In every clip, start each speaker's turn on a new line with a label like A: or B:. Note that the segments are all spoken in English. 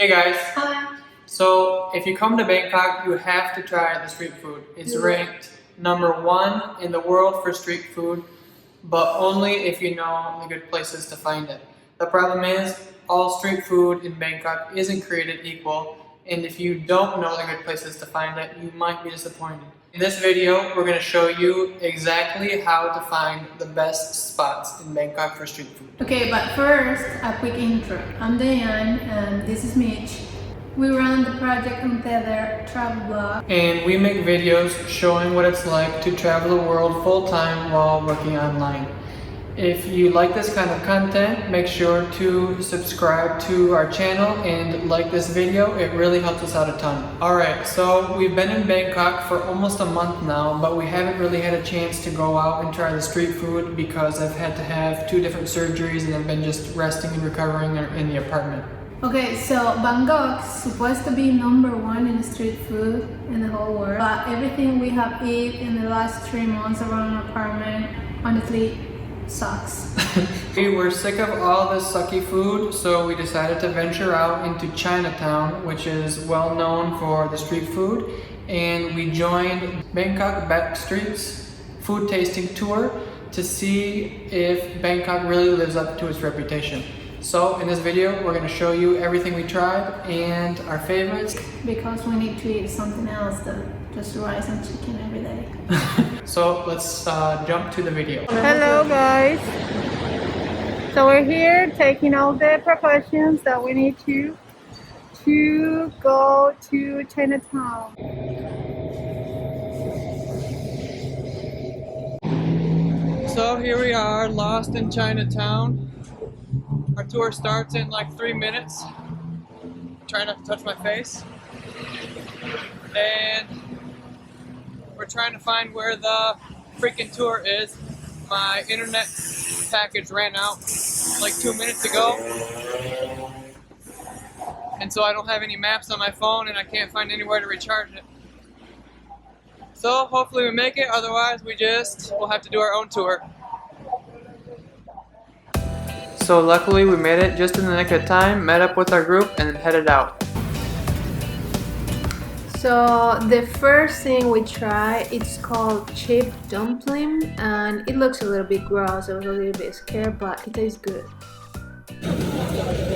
A: Hey guys,
B: Hi.
A: so if you come to Bangkok, you have to try the street food. It's ranked #1 in the world for street food, but only if you know the good places to find it. The problem is, all street food in Bangkok isn't created equal, and if you don't know the good places to find it, you might be disappointed. In this video, we're going to show you exactly how to find the best spots in Bangkok for street food.
B: Okay, but first, a quick intro. I'm Diane and this is Mitch. We run the project Untitled travel blog.
A: And we make videos showing what it's like to travel the world full-time while working online. If you like this kind of content, make sure to subscribe to our channel and like this video. It really helps us out a ton. Alright, so we've been in Bangkok for almost a month now, but we haven't really had a chance to go out and try the street food because I've had to have 2 different surgeries and I've been just resting and recovering in the apartment.
B: Okay, so Bangkok's supposed to be #1 in street food in the whole world, but everything we have eaten in the last 3 months around our apartment honestly sucks.
A: We were sick of all this sucky food, so we decided to venture out into Chinatown, which is well known for the street food, and we joined Bangkok Back Streets food tasting tour to see if Bangkok really lives up to its reputation. So in this video, we're going to show you everything we tried and our favorites.
B: Because we need to eat something else than just rice and chicken every day.
A: So let's jump to the video.
B: Hello guys. So we're here taking all the precautions that we need to go to Chinatown.
A: So here we are, lost in Chinatown. Our tour starts in like 3 minutes. Try not to touch my face. And we're trying to find where the freaking tour is. My internet package ran out like 2 minutes ago. And so I don't have any maps on my phone and I can't find anywhere to recharge it. So hopefully we make it, otherwise we'll have to do our own tour. So luckily we made it just in the nick of time, met up with our group and then headed out.
B: So the first thing we tried, it's called chip dumpling, and it looks a little bit gross. I was a little bit scared, but it tastes good.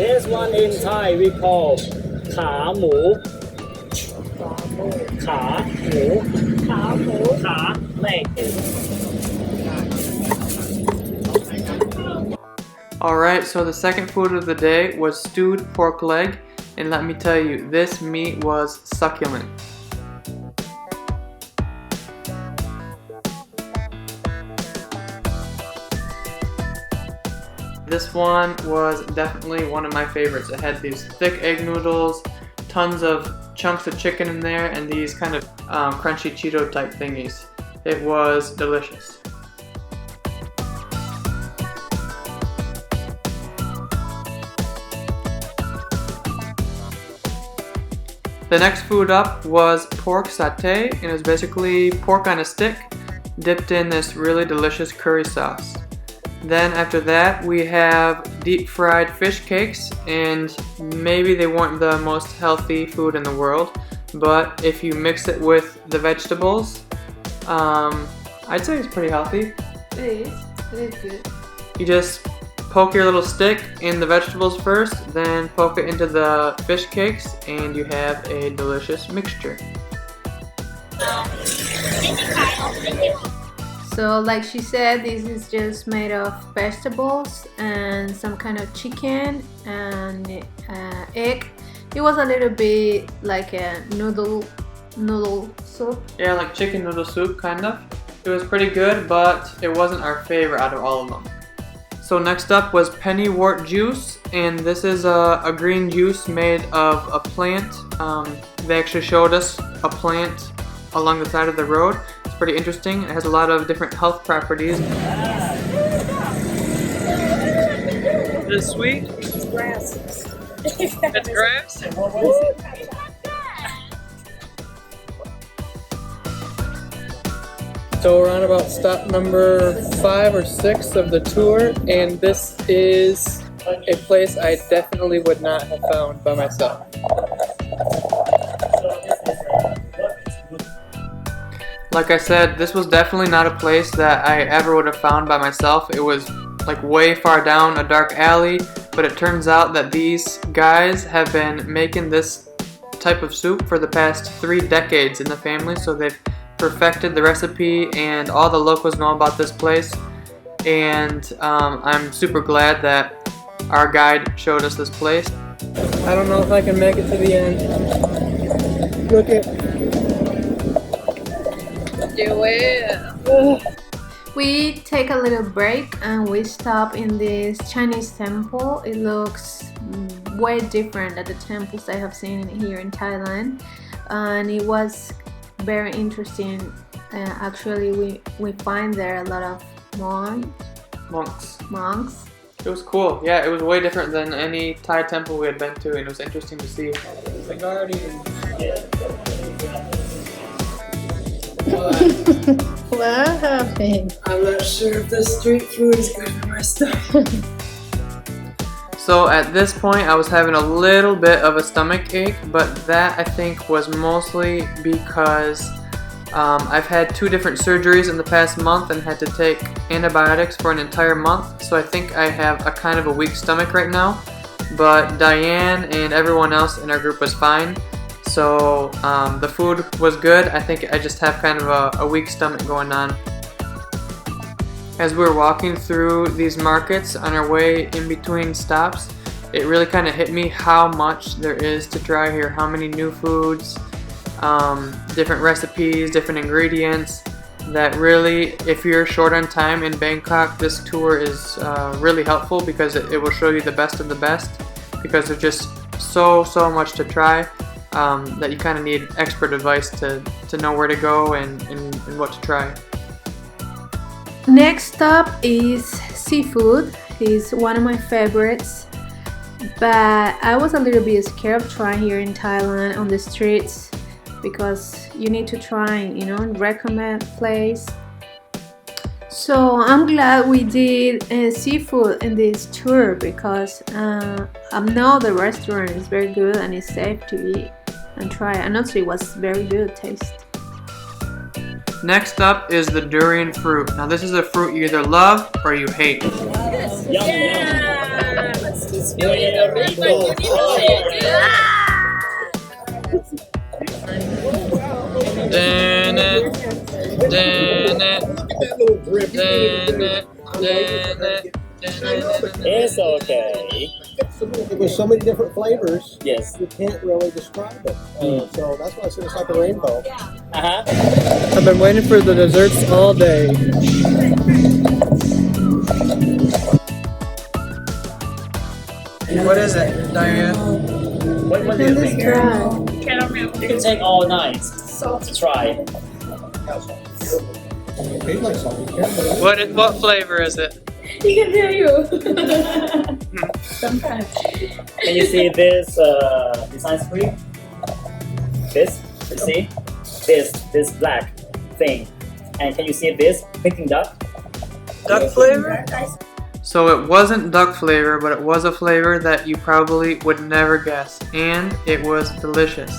C: This one in Thai we call ขาหมู ขา leg.
A: Alright, so the second food of the day was stewed pork leg, and let me tell you, this meat was succulent. This one was definitely one of my favorites. It had these thick egg noodles, tons of chunks of chicken in there, and these kind of crunchy Cheeto type thingies. It was delicious. The next food up was pork satay, and it was basically pork on a stick dipped in this really delicious curry sauce. Then after that we have deep fried fish cakes, and maybe they weren't the most healthy food in the world, but if you mix it with the vegetables, I'd say it's pretty healthy.
B: It is good.
A: You just poke your little stick in the vegetables first, then poke it into the fish cakes, and you have a delicious mixture.
B: So like she said, this is just made of vegetables and some kind of chicken and egg. It was a little bit like a noodle soup.
A: Yeah, like chicken noodle soup, kind of. It was pretty good, but it wasn't our favorite out of all of them. So next up was Pennywort Juice, and this is a green juice made of a plant. They actually showed us a plant along the side of the road. It's pretty interesting. It has a lot of different health properties. Is it sweet?
C: It's grass.
A: It's grass? So we're on about stop number 5 or 6 of the tour, and this is a place I definitely would not have found by myself. Like I said, this was definitely not a place that I ever would have found by myself. It was like way far down a dark alley, but it turns out that these guys have been making this type of soup for the past 3 decades in the family, so they've perfected the recipe and all the locals know about this place. And I'm super glad that our guide showed us this place. I don't know if I can make it to the end. Look at.
B: You will. We take a little break and we stop in this Chinese temple. It looks way different than the temples I have seen here in Thailand, and it was very interesting. Actually, we find there a lot of monks.
A: It was cool. Yeah, it was way different than any Thai temple we had been to, and it was interesting to see. The guardian.
B: What happened?
A: I'm not sure if the street food is good for my stomach. So at this point I was having a little bit of a stomach ache, but that I think was mostly because I've had 2 different surgeries in the past month and had to take antibiotics for an entire month, so I think I have a kind of a weak stomach right now. But Diane and everyone else in our group was fine. So the food was good. I think I just have kind of a weak stomach going on. As we were walking through these markets on our way in between stops, it really kind of hit me how much there is to try here. How many new foods, different recipes, different ingredients. That really, if you're short on time in Bangkok, this tour is really helpful because it will show you the best of the best. Because there's just so much to try. That you kind of need expert advice to know where to go and what to try.
B: Next stop is seafood. It's one of my favorites, but I was a little bit scared of trying here in Thailand on the streets because you need to try, recommend place. So I'm glad we did seafood in this tour because I know the restaurant is very good and it's safe to eat and try, and also it was very good taste.
A: Next up is the Durian Fruit. Now this is a fruit you either love or you hate.
C: It's okay.
D: With so many different flavors,
C: Yes.
D: you can't really describe it. So that's why I said it's like a rainbow.
A: I've been waiting for the desserts all day. What is it, Diane?
C: What do you think? You can take all night to try.
D: It tastes like salty caramel.
A: What flavor is it?
E: He can hear you. Sometimes.
C: Can you see this design screen? This, you see? This black thing. And can you see this Peking duck?
A: Duck flavor? So it wasn't duck flavor, but it was a flavor that you probably would never guess, and it was delicious.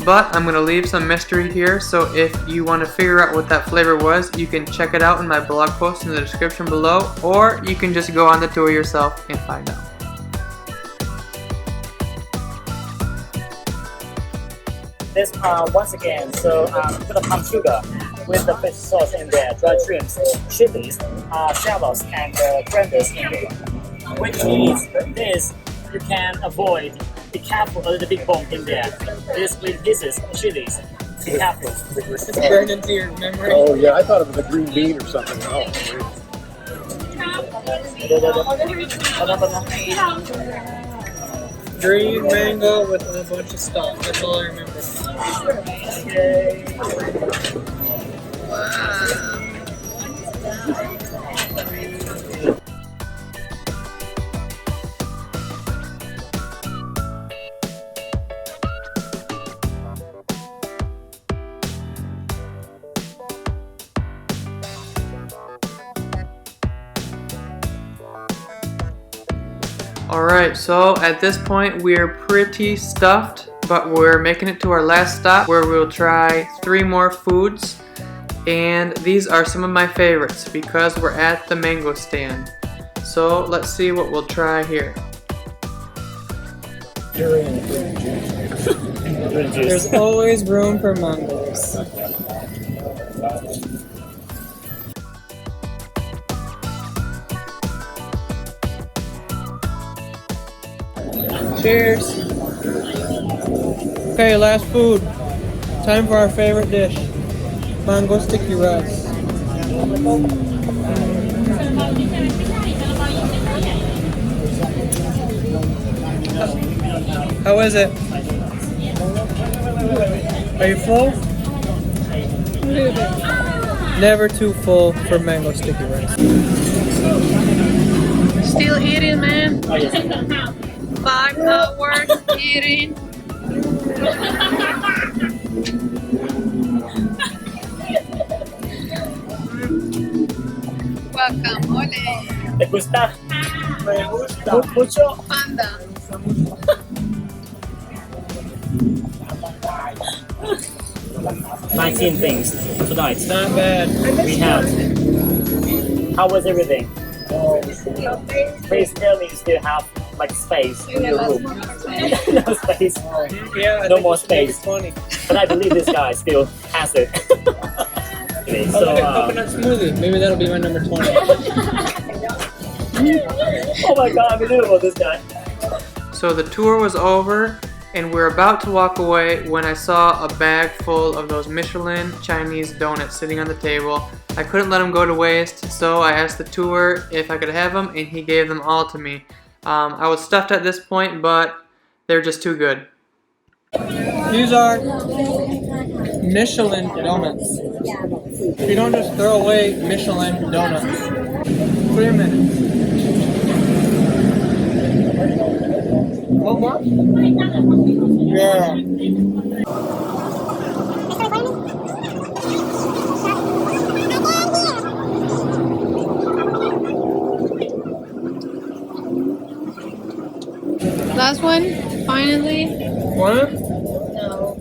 A: But I'm going to leave some mystery here, so if you want to figure out what that flavor was, you can check it out in my blog post in the description below, or you can just go on the tour yourself and find out.
C: This once again, so put a palm sugar with the fish sauce in there, dried shrimps, chilies, shallots, and cranberries in there. Which means this you can avoid. Be careful, a little bit bone in there. This green pieces, chilies. Be careful.
A: It's burned into your memory.
D: Oh yeah, I thought it was a green bean or something. Oh,
A: Green mango with a bunch of stuff. That's all I remember. Alright, so at this point we're pretty stuffed, but we're making it to our last stop where we'll try 3 more foods. And these are some of my favorites because we're at the mango stand. So let's see what we'll try here.
C: Durian Fruit Juice. Durian Juice.
A: There's always room for mangoes. Cheers! Okay, last food. Time for our favorite dish. Mango sticky rice. How is it? Are you full?
B: A little bit.
A: Never too full for mango sticky rice.
B: Still eating, man.
C: Oh, yes.
B: 5 hours eating. Guacamole.
C: ¿Te gusta? Me gusta mucho.
B: Panda.
C: 19 things tonight.
A: Not bad.
C: We have. How was everything? Please tell me you still have like space in your room. No space.
A: Yeah,
C: No more space.
A: Funny.
C: But I believe this guy still has it. Okay, so,
A: Coconut smoothie. Maybe that'll be my number 20.
C: oh my god, unbelievable, this guy.
A: So the tour was over and we're about to walk away when I saw a bag full of those Michelin Chinese donuts sitting on the table. I couldn't let them go to waste, so I asked the tour if I could have them and he gave them all to me. I was stuffed at this point, but they're just too good. These are Michelin donuts. You don't just throw away Michelin donuts. 3 minutes. Oh, what? Yeah.
B: Last one, finally.
A: What?
B: No.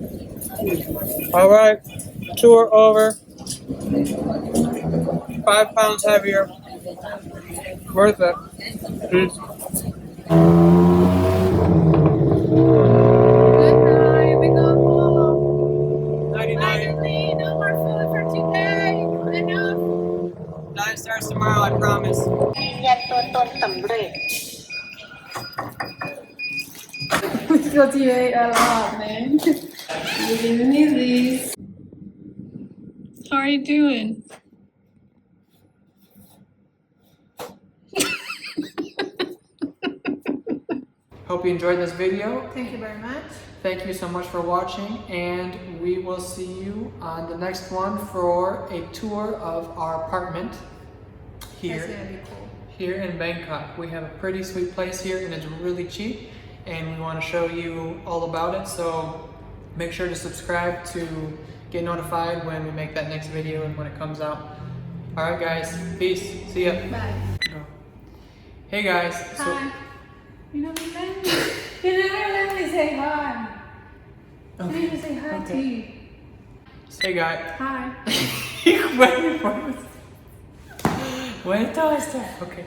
A: Alright, tour over. 5 pounds heavier. Worth it. Peace.
B: Good night, we go home.
A: 99.
B: Finally, no more food for today. Enough.
A: 9 stars tomorrow, I promise.
B: Because you ate a lot, man. You didn't need these. How are you doing?
A: Hope you enjoyed this video.
B: Thank you very much.
A: Thank you so much for watching, and we will see you on the next one for a tour of our apartment
B: That's
A: here,
B: gonna be cool.
A: here in Bangkok. We have a pretty sweet place here and it's really cheap, and we want to show you all about it, so make sure to subscribe to get notified when we make that next video and when it comes out. Alright guys, peace, see ya.
B: Bye.
A: Go. Hey guys.
B: Hi. You never let me. You never let me say hi. I need to say hi to you.
A: Say guy.
B: Hi.
A: Wait for us. Wait till I start. Okay.